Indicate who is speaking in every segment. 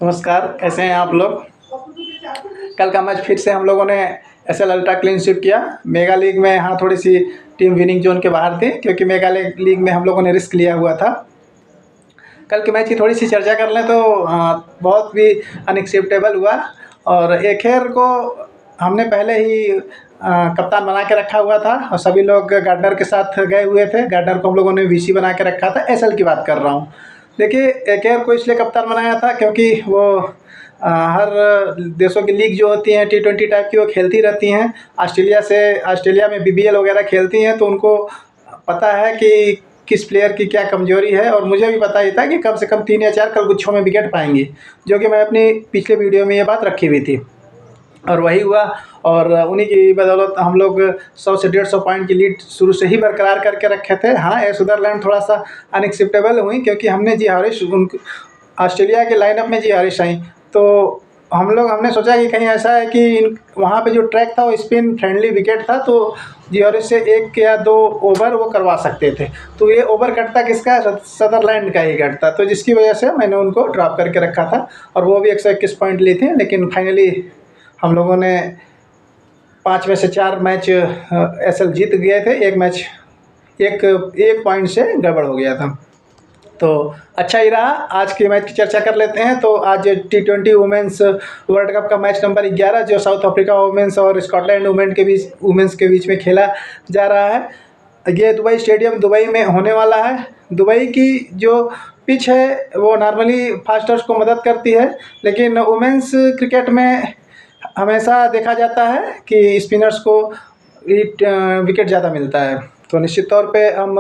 Speaker 1: नमस्कार, कैसे हैं आप लोग। कल का मैच फिर से हम लोगों ने एसएल अल्ट्रा क्लीन स्वीप किया। मेगा लीग में हाँ थोड़ी सी टीम विनिंग जोन के बाहर थी, क्योंकि मेगा लीग में हम लोगों ने रिस्क लिया हुआ था। कल के मैच की थोड़ी सी चर्चा कर लें तो बहुत भी अनएक्सेप्टेबल हुआ। और एखेर को हमने पहले ही कप्तान बना के रखा हुआ था और सभी लोग गार्डनर के साथ गए हुए थे। गार्डनर को हम लोगों ने वीसी बना के रखा था। एसएल की बात कर रहा हूँ। देखिए, एकेर को इसलिए कप्तान बनाया था क्योंकि वो हर देशों की लीग जो होती हैं T20 टाइप की वो खेलती रहती हैं। ऑस्ट्रेलिया में बीबीएल वगैरह खेलती हैं, तो उनको पता है कि किस प्लेयर की क्या कमजोरी है। और मुझे भी पता ही था कि कम से कम 3 या 4 कल गुच्छों में विकेट पाएंगी, जो कि मैं अपनी पिछले वीडियो में ये बात रखी हुई थी और वही हुआ। और उन्हीं की बदौलत हम लोग 100 से 150 पॉइंट की लीड शुरू से ही बरकरार करके रखे थे। हाँ, सुदरलैंड थोड़ा सा अनएक्सेप्टेबल हुई क्योंकि हमने जी हारिश ऑस्ट्रेलिया के लाइनअप में जी हारिश आई। तो हमने सोचा कि कहीं ऐसा है कि वहाँ पे जो ट्रैक था वो स्पिन फ्रेंडली विकेट था, तो जी हारिश से 1 या 2 ओवर वो करवा सकते थे। तो ये ओवर कटता किसका है? सदरलैंड का ही कटता, तो जिसकी वजह से मैंने उनको ड्रॉप करके रखा था। और वो भी 121 पॉइंट ली थी, लेकिन फाइनली हम लोगों ने 5 में से 4 मैच एसएल जीत गए थे। एक मैच एक पॉइंट से गड़बड़ हो गया था। तो अच्छा ही रहा। आज के मैच की चर्चा कर लेते हैं। तो आज T20 वुमेंस वर्ल्ड कप का मैच नंबर 11 जो साउथ अफ्रीका वुमेंस और स्कॉटलैंड वुमेंस के बीच में खेला जा रहा है। ये दुबई स्टेडियम दुबई में होने वाला है। दुबई की जो पिच है वो नॉर्मली फास्टर्स को मदद करती है, लेकिन वुमेंस क्रिकेट में हमेशा देखा जाता है कि स्पिनर्स को विकेट ज़्यादा मिलता है। तो निश्चित तौर पे हम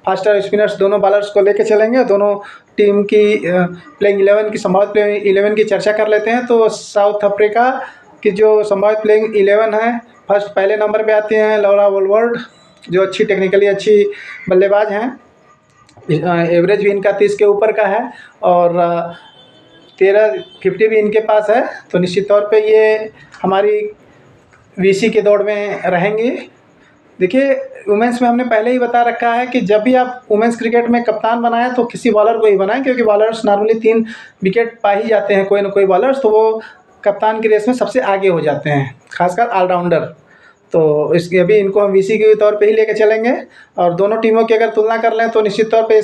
Speaker 1: फास्टर स्पिनर्स दोनों बॉलर्स को लेके चलेंगे। दोनों टीम की प्लेइंग 11 की संभावित प्लेइंग 11 की चर्चा कर लेते हैं। तो साउथ अफ्रीका की जो संभावित प्लेइंग 11 है, फर्स्ट पहले नंबर पे आती हैं लौरा वोलवर्ड, जो टेक्निकली अच्छी बल्लेबाज हैं। एवरेज भी इनका 30 के ऊपर का है और 50 भी इनके पास है। तो निश्चित तौर पे ये हमारी वीसी के दौड़ में रहेंगी। देखिए, वुमेंस में हमने पहले ही बता रखा है कि जब भी आप वुमेंस क्रिकेट में कप्तान बनाएं तो किसी बॉलर को ही बनाएं, क्योंकि बॉलर्स नॉर्मली 3 विकेट पा ही जाते हैं कोई ना कोई बॉलर्स, तो वो कप्तान की रेस में सबसे आगे हो जाते हैं, खासकर ऑलराउंडर। तो इसके अभी इनको हम वीसी के तौर पे ही लेके चलेंगे। और दोनों टीमों की अगर तुलना कर लें तो निश्चित तौर पे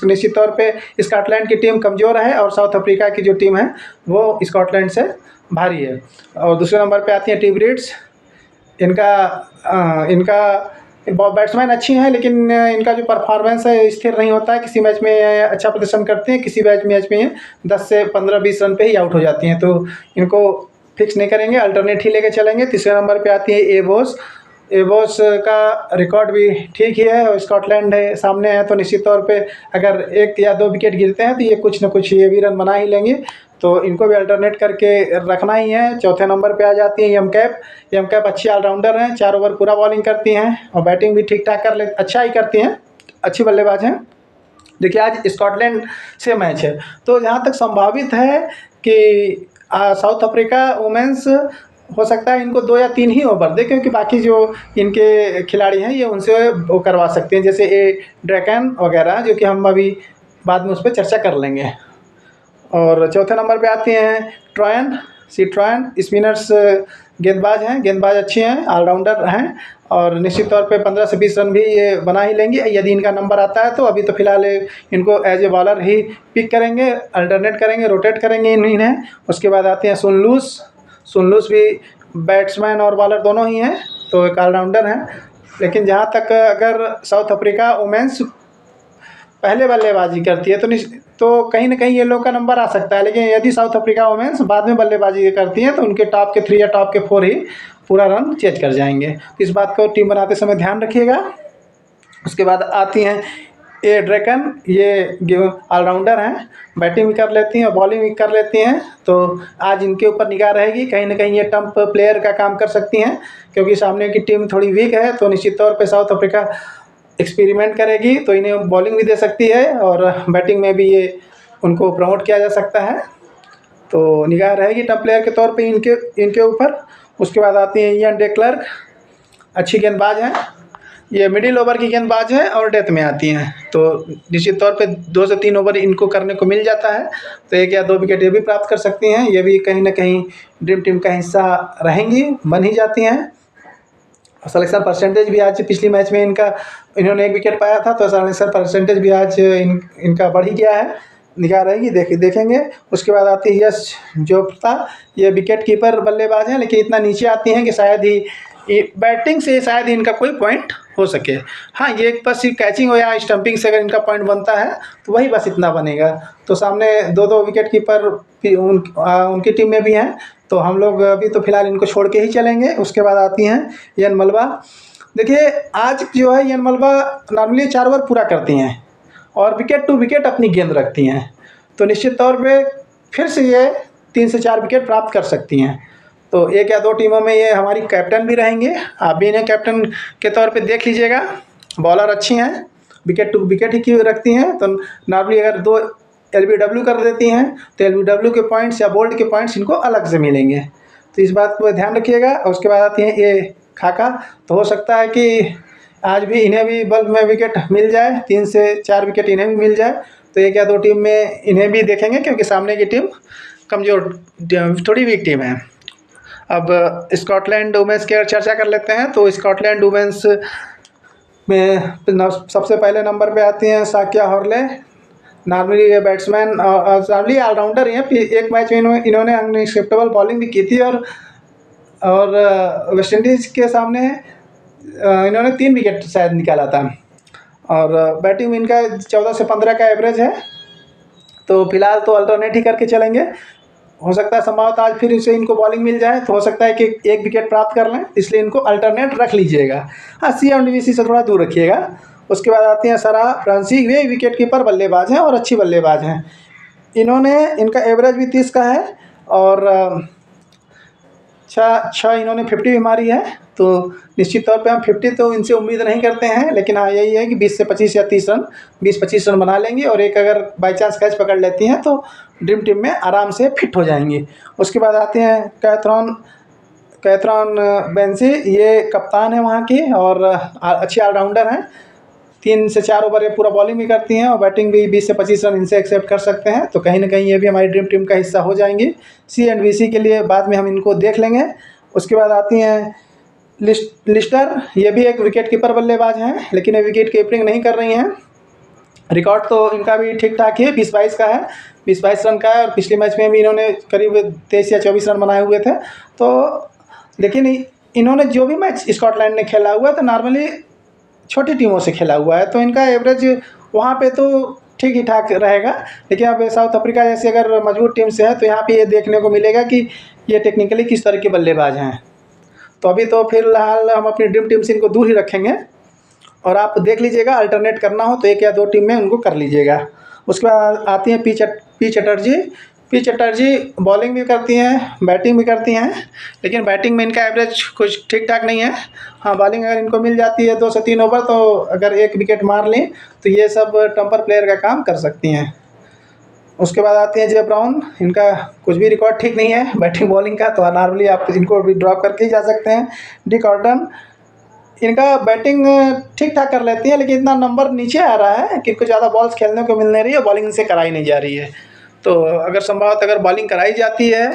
Speaker 1: निश्चित तौर पे स्कॉटलैंड की टीम कमज़ोर है और साउथ अफ्रीका की जो टीम है वो स्कॉटलैंड से भारी है। और दूसरे नंबर पे आती है टी ब्रिड्स। इनका बैट्समैन अच्छी हैं, लेकिन इनका जो परफॉर्मेंस है स्थिर नहीं होता है। किसी मैच में अच्छा प्रदर्शन करते हैं, किसी मैच में 10 से 15-20 रन पे ही आउट हो जाती हैं। तो इनको फिक्स नहीं करेंगे, अल्टरनेट ही लेके चलेंगे। तीसरे नंबर पे आती है एबोस का रिकॉर्ड भी ठीक ही है और स्कॉटलैंड है सामने है, तो निश्चित तौर पे अगर 1 या 2 विकेट गिरते हैं तो ये कुछ न कुछ ये भी रन बना ही लेंगे। तो इनको भी अल्टरनेट करके रखना ही है। चौथे नंबर पे आ जाती है यम कैप अच्छी ऑलराउंडर हैं, 4 ओवर पूरा बॉलिंग करती हैं और बैटिंग भी ठीक ठाक अच्छा ही करती हैं, अच्छी बल्लेबाज हैं। देखिए, आज स्कॉटलैंड से मैच है, तो जहाँ तक संभावित है कि साउथ अफ्रीका वुमेंस हो सकता है इनको 2 या 3 ही ओवर दे, क्योंकि बाकी जो इनके खिलाड़ी हैं ये उनसे वो करवा सकते हैं, जैसे ड्रैकन वगैरह, जो कि हम अभी बाद में उस पर चर्चा कर लेंगे। और चौथे नंबर पे आती हैं ट्रॉयन स्पिनर्स, गेंदबाज अच्छी हैं, ऑलराउंडर हैं और निश्चित तौर पे 15 से 20 रन भी ये बना ही लेंगी यदि इनका नंबर आता है। तो अभी तो फिलहाल इनको एज ए बॉलर ही पिक करेंगे, अल्टरनेट करेंगे, रोटेट करेंगे इन्हें। उसके बाद आते हैं सुनलूस भी बैट्समैन और बॉलर दोनों ही हैं, तो एक ऑलराउंडर हैं। लेकिन जहाँ तक अगर साउथ अफ्रीका वुमेंस पहले बल्लेबाजी करती है तो कहीं ना कहीं ये लोग का नंबर आ सकता है। लेकिन यदि साउथ अफ्रीका वुमेंस बाद में बल्लेबाजी करती हैं तो उनके टॉप के 3 या टॉप के 4 ही पूरा रन चेज कर जाएंगे। तो इस बात को टीम बनाते समय ध्यान रखिएगा। उसके बाद आती हैं ड्रैकन, ये ऑलराउंडर हैं, बैटिंग भी कर लेती हैं और बॉलिंग भी कर लेती हैं। तो आज इनके ऊपर निगाह रहेगी, कहीं ना कहीं ये टम्प प्लेयर का काम कर सकती हैं, क्योंकि सामने की टीम थोड़ी वीक है। तो निश्चित तौर पर साउथ अफ्रीका एक्सपेरिमेंट करेगी, तो इन्हें बॉलिंग भी दे सकती है और बैटिंग में भी ये उनको प्रमोट किया जा सकता है। तो निगाह रहेगी टॉप प्लेयर के तौर पे इनके ऊपर। उसके बाद आती हैं इयान डे क्लर्क, अच्छी गेंदबाज हैं, ये मिडिल ओवर की गेंदबाज है और डेथ में आती हैं, तो निश्चित तौर पे 2 से 3 ओवर इनको करने को मिल जाता है, तो 1 या 2 विकेट ये भी प्राप्त कर सकती हैं। ये भी कहीं न कहीं ड्रीम टीम का हिस्सा रहेंगी, बन ही जाती हैं। सलेक्शन परसेंटेज भी आज पिछली मैच में इन्होंने 1 विकेट पाया था, तो सलेक्शन परसेंटेज भी आज इनका बढ़ ही गया है, निगाह रहेगी, देखेंगे। उसके बाद आती है यश जोफ्ता, ये विकेट कीपर बल्लेबाज हैं, लेकिन इतना नीचे आती हैं कि शायद ही बैटिंग से शायद ही इनका कोई पॉइंट हो सके। हाँ, ये बस कैचिंग हो या स्टंपिंग से अगर इनका पॉइंट बनता है तो वही बस इतना बनेगा। तो सामने 2-2 विकेट कीपर उनकी टीम में भी हैं, तो हम लोग अभी तो फिलहाल इनको छोड़ के ही चलेंगे। उसके बाद आती हैं एन मलबा। देखिए, आज जो है एन मलबा नॉर्मली 4 ओवर पूरा करती हैं और विकेट टू विकेट अपनी गेंद रखती हैं, तो निश्चित तौर पे फिर से ये 3 से 4 विकेट प्राप्त कर सकती हैं। तो 1 या 2 टीमों में ये हमारी कैप्टन भी रहेंगे, आप भी इन्हें कैप्टन के तौर पे देख लीजिएगा। बॉलर अच्छी हैं, विकेट टू विकेट ही क्यों रखती हैं, तो नॉर्मली अगर 2 LBW कर देती हैं तो LBW के पॉइंट्स या बोल्ड के पॉइंट्स इनको अलग से मिलेंगे, तो इस बात को ध्यान रखिएगा। और उसके बाद आती हैं ये खाका, तो हो सकता है कि आज भी इन्हें भी बल्क में विकेट मिल जाए, 3 से 4 विकेट इन्हें भी मिल जाए, तो 1 या 2 टीम में इन्हें भी देखेंगे, क्योंकि सामने की टीम कमज़ोर, थोड़ी वीक टीम है। अब स्कॉटलैंड वुमेंस की अगर चर्चा कर लेते हैं, तो स्कॉटलैंड वुमेंस में सबसे पहले नंबर पे आती हैं साकिया हॉर्ले। नॉर्मली ये बैट्समैन नॉर्मली ऑलराउंडर ही हैं। एक मैच में इन्होंने अनएक्सेप्टेबल बॉलिंग भी की थी, और वेस्ट इंडीज़ के सामने इन्होंने 3 विकेट शायद निकाला था, और बैटिंग में इनका 14 से 15 का एवरेज है। तो फिलहाल तो अल्टरनेट ही करके चलेंगे, हो सकता है संभवतः आज फिर से इनको बॉलिंग मिल जाए, तो हो सकता है कि 1 विकेट प्राप्त कर लें, इसलिए इनको अल्टरनेट रख लीजिएगा। हाँ, CMDVC से थोड़ा दूर रखिएगा। उसके बाद आती हैं सारा फ्रांसी, ये विकेट कीपर बल्लेबाज हैं और अच्छी बल्लेबाज हैं। इनका एवरेज भी 30 का है, और 6 इन्होंने 50 भी मारी है, तो निश्चित तौर पे हम 50 तो इनसे उम्मीद नहीं करते हैं, लेकिन हाँ यही है कि 20 से 25 या 30 रन, 20-25 रन बना लेंगी, और एक अगर बाई चांस कैच पकड़ लेती हैं तो ड्रीम टीम में आराम से फिट हो जाएंगी। उसके बाद आते हैं कैथरॉन बेंसी, ये कप्तान है वहाँ की, और अच्छी ऑलराउंडर हैं। 3 से 4 ओवर ये पूरा बॉलिंग भी करती हैं, और बैटिंग भी 20 से 25 रन इनसे एक्सेप्ट कर सकते हैं, तो कहीं ना कहीं ये भी हमारी ड्रीम टीम का हिस्सा हो जाएंगी। CNBC के लिए बाद में हम इनको देख लेंगे। उसके बाद आती हैं लिस्टर, ये भी एक विकेट कीपर बल्लेबाज हैं, लेकिन ये विकेट कीपिंग नहीं कर रही हैं। रिकॉर्ड तो इनका भी ठीक ठाक ही है, 20-22 का है, 20-22 रन का है, और पिछले मैच में भी इन्होंने करीब 23 या 24 रन बनाए हुए थे। तो लेकिन इन्होंने जो भी मैच स्कॉटलैंड ने खेला हुआ है, तो नॉर्मली छोटी टीमों से खेला हुआ है, तो इनका एवरेज वहाँ पे तो ठीक ही ठाक रहेगा। लेकिन अब साउथ अफ्रीका जैसी अगर मजबूत टीम से है, तो यहाँ पे ये देखने को मिलेगा कि ये टेक्निकली किस तरह के बल्लेबाज हैं। तो अभी तो फिलहाल हम अपनी ड्रीम टीम से इनको दूर ही रखेंगे, और आप देख लीजिएगा, अल्टरनेट करना हो तो 1 या 2 टीम में उनको कर लीजिएगा। उसके बाद आती हैं पी चटर्जी बॉलिंग भी करती हैं, बैटिंग भी करती हैं, लेकिन बैटिंग में इनका एवरेज कुछ ठीक ठाक नहीं है। हाँ, बॉलिंग अगर इनको मिल जाती है 2 से 3 ओवर, तो अगर 1 विकेट मार लें तो ये सब टम्पर प्लेयर का काम कर सकती हैं। उसके बाद आती हैं जे ब्राउन, इनका कुछ भी रिकॉर्ड ठीक नहीं है बैटिंग बॉलिंग का, तो नॉर्मली आप इनको भी ड्रॉप करके ही जा सकते हैं। डी कॉर्टन, इनका बैटिंग ठीक ठाक कर लेती है, लेकिन इतना नंबर नीचे आ रहा है कि इनको ज़्यादा बॉल्स खेलने को मिल नहीं रही है, बॉलिंग इनसे कराई नहीं जा रही है। तो अगर संभवतः अगर बॉलिंग कराई जाती है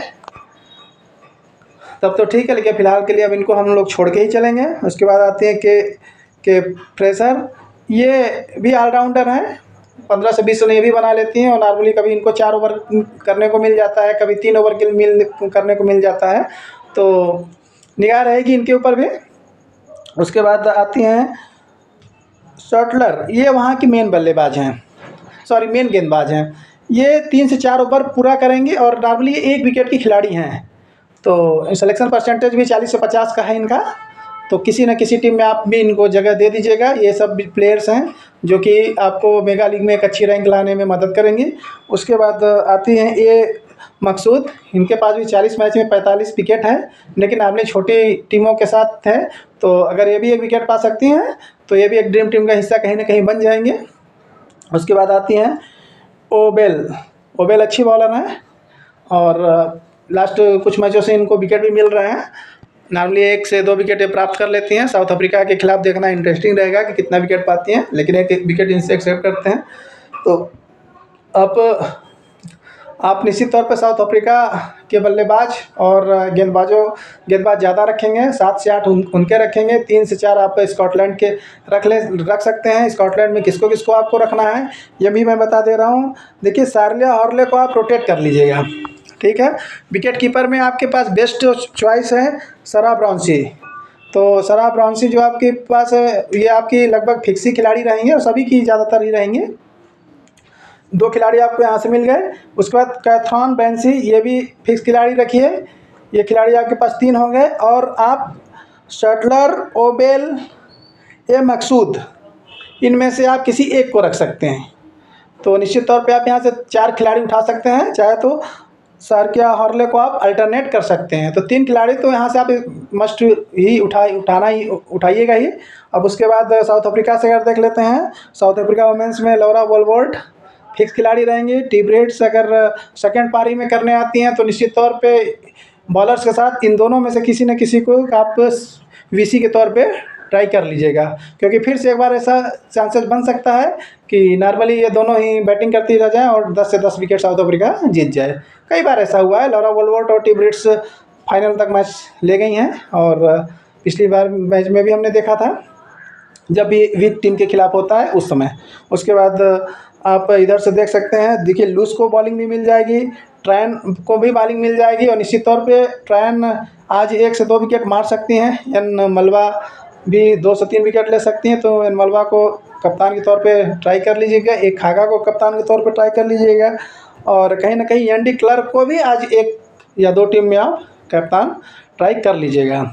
Speaker 1: तब तो ठीक है, लेकिन फ़िलहाल के लिए अब इनको हम लोग छोड़ के ही चलेंगे। उसके बाद आते हैं के फ्रेशर, ये भी ऑलराउंडर हैं, 15 से 20 रन ये भी बना लेती हैं, और नॉर्मली कभी इनको 4 ओवर करने को मिल जाता है, कभी 3 ओवर करने को मिल जाता है, तो निगाह रहेगी इनके ऊपर भी। उसके बाद आती हैं शॉटलर, ये वहाँ की मेन गेंदबाज हैं। ये 3 से 4 ओवर पूरा करेंगी, और नॉर्मली 1 विकेट की खिलाड़ी हैं, तो सिलेक्शन परसेंटेज भी 40 से 50 का है इनका। तो किसी न किसी टीम में आप भी इनको जगह दे दीजिएगा। ये सब प्लेयर्स हैं जो कि आपको मेगा लीग में एक अच्छी रैंक लाने में मदद करेंगी। उसके बाद आती हैं ये मकसूद, इनके पास भी 40 मैच में 45 विकेट है, लेकिन आपने छोटी टीमों के साथ है, तो अगर ये भी 1 विकेट पा सकती हैं तो ये भी एक ड्रीम टीम का हिस्सा कहीं ना कहीं बन जाएंगे। उसके बाद आती हैं ओबेल अच्छी बॉलर हैं, और लास्ट कुछ मैचों से इनको विकेट भी मिल रहे हैं। नॉर्मली 1 से 2 विकेट प्राप्त कर लेती हैं। साउथ अफ्रीका के खिलाफ देखना इंटरेस्टिंग रहेगा कि कितना विकेट पाती हैं, लेकिन 1 विकेट इनसे एक्सेप्ट करते हैं। तो आप निश्चित तौर पे साउथ अफ्रीका के बल्लेबाज और गेंदबाज ज़्यादा रखेंगे, 7 से 8 उनके रखेंगे, 3 से 4 आप स्कॉटलैंड के रख सकते हैं। स्कॉटलैंड में किसको किसको आपको रखना है ये भी मैं बता दे रहा हूँ। देखिए, सार्लिया हॉर्ले को आप रोटेट कर लीजिएगा, ठीक है। विकेट कीपर में आपके पास बेस्ट चॉइस है सारा ब्राउनसी। तो सारा ब्राउनसी जो आपके पास है, ये आपकी लगभग फिक्स ही खिलाड़ी रहेंगे और सभी की ज़्यादातर ही रहेंगे। 2 खिलाड़ी आपको यहाँ से मिल गए। उसके बाद कैथरॉन बेंसी, ये भी फिक्स खिलाड़ी रखिए। ये खिलाड़ी आपके पास 3 हो गए। और आप शटलर, ओबेल, ये मकसूद, इनमें से आप किसी एक को रख सकते हैं। तो निश्चित तौर पे आप यहाँ से 4 खिलाड़ी उठा सकते हैं। चाहे तो सार्किया हॉर्ले को आप अल्टरनेट कर सकते हैं। तो 3 खिलाड़ी तो यहाँ से आप मस्ट ही उठाइएगा ही। अब उसके बाद साउथ अफ्रीका से अगर देख लेते हैं, साउथ अफ्रीका वुमेंस में लौरा वोल्बोल्ट फिक्स खिलाड़ी रहेंगी। टिब्रेट्स अगर सेकंड पारी में करने आती हैं तो निश्चित तौर पे बॉलर्स के साथ इन दोनों में से किसी न किसी को आप वीसी के तौर पे ट्राई कर लीजिएगा, क्योंकि फिर से एक बार ऐसा चांसेस बन सकता है कि नॉर्मली ये दोनों ही बैटिंग करती रह जाएं और 10 से 10 विकेट साउथ अफ्रीका जीत जाए। कई बार ऐसा हुआ है। लौरा वोल्बोल्ट और टिब्रेट्स फाइनल तक मैच ले गई हैं और पिछली बार मैच में भी हमने देखा था जब भी वीक टीम के खिलाफ होता है उस समय। उसके बाद आप इधर से देख सकते हैं, देखिए लूस को बॉलिंग भी मिल जाएगी, ट्रायन को भी बॉलिंग मिल जाएगी और निश्चित तौर पे ट्रायन आज 1 से 2 विकेट मार सकती हैं। एन मलबा भी 2 से 3 विकेट ले सकती हैं। तो एन मलबा को कप्तान के तौर पे ट्राई कर लीजिएगा, एक खागा को कप्तान के तौर पे ट्राई कर लीजिएगा और कहीं ना कहीं एंडी क्लर्क को भी आज 1 या 2 टीम में आप कप्तान ट्राई कर लीजिएगा।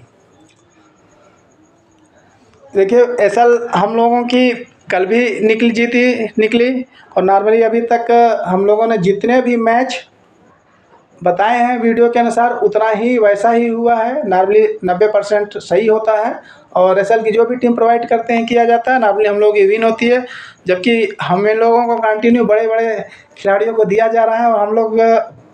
Speaker 1: देखिए, एसएल हम लोगों की कल भी निकली और नॉर्मली अभी तक हम लोगों ने जितने भी मैच बताए हैं वीडियो के अनुसार उतना ही वैसा ही हुआ है। नॉर्मली 90% सही होता है और एसएल की जो भी टीम प्रोवाइड करते हैं किया जाता है, नॉर्मली हम लोग की विन होती है। जबकि हम लोगों को कंटिन्यू बड़े बड़े खिलाड़ियों को दिया जा रहा है और हम लोग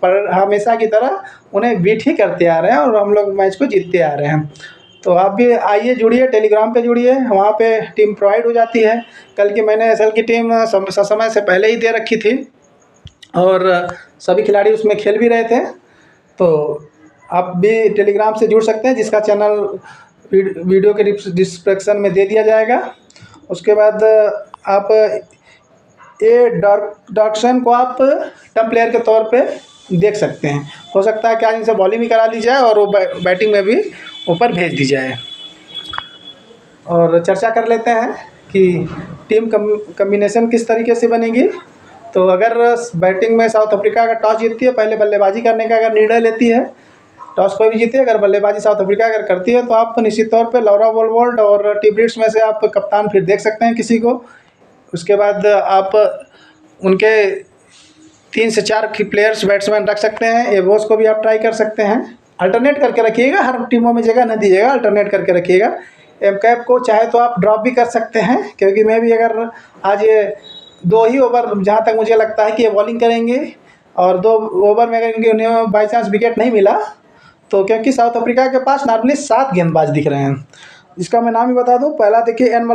Speaker 1: पर हमेशा की तरह उन्हें बीट ही करते आ रहे हैं और हम लोग मैच को जीतते आ रहे हैं। तो आप भी आइए, जुड़िए, टेलीग्राम पे जुड़िए, वहाँ पे टीम प्रोवाइड हो जाती है। कल की मैंने एसएल की टीम समय से पहले ही दे रखी थी और सभी खिलाड़ी उसमें खेल भी रहे थे। तो आप भी टेलीग्राम से जुड़ सकते हैं, जिसका चैनल वीडियो के डिस्क्रिप्शन में दे दिया जाएगा। उसके बाद आप ये डॉक्सन को आप टॉप प्लेयर के तौर पे देख सकते हैं। हो सकता है कि आज इनसे बॉलिंग भी करा ली जाए और वो बैटिंग में भी ऊपर भेज दी जाए। और चर्चा कर लेते हैं कि टीम कम्बिनेशन किस तरीके से बनेगी। तो अगर बैटिंग में साउथ अफ्रीका अगर टॉस जीतती है, पहले बल्लेबाजी करने का अगर निर्णय लेती है, टॉस कोई भी जीते, अगर बल्लेबाजी साउथ अफ्रीका अगर करती है तो आप निश्चित तौर पे लौरा वोल्बोल्ट और टिब्रेट्स में से आप कप्तान फिर देख सकते हैं किसी को। उसके बाद आप उनके 3 से 4 प्लेयर्स बैट्समैन रख सकते हैं। एवोस को भी आप ट्राई कर सकते हैं। अल्टरनेट करके रखिएगा, हर टीमों में जगह न दीजिएगा, अल्टरनेट करके रखिएगा। एम कैप को चाहे तो आप ड्रॉप भी कर सकते हैं, क्योंकि मैं भी अगर आज ये 2 ही ओवर जहाँ तक मुझे लगता है कि ये बॉलिंग करेंगे और 2 ओवर में अगर उन्हें बाई चांस विकेट नहीं मिला तो, क्योंकि साउथ अफ्रीका के पास नॉर्मली 7 गेंदबाज दिख रहे हैं, जिसका मैं नाम ही बता दूं। पहला देखिए एन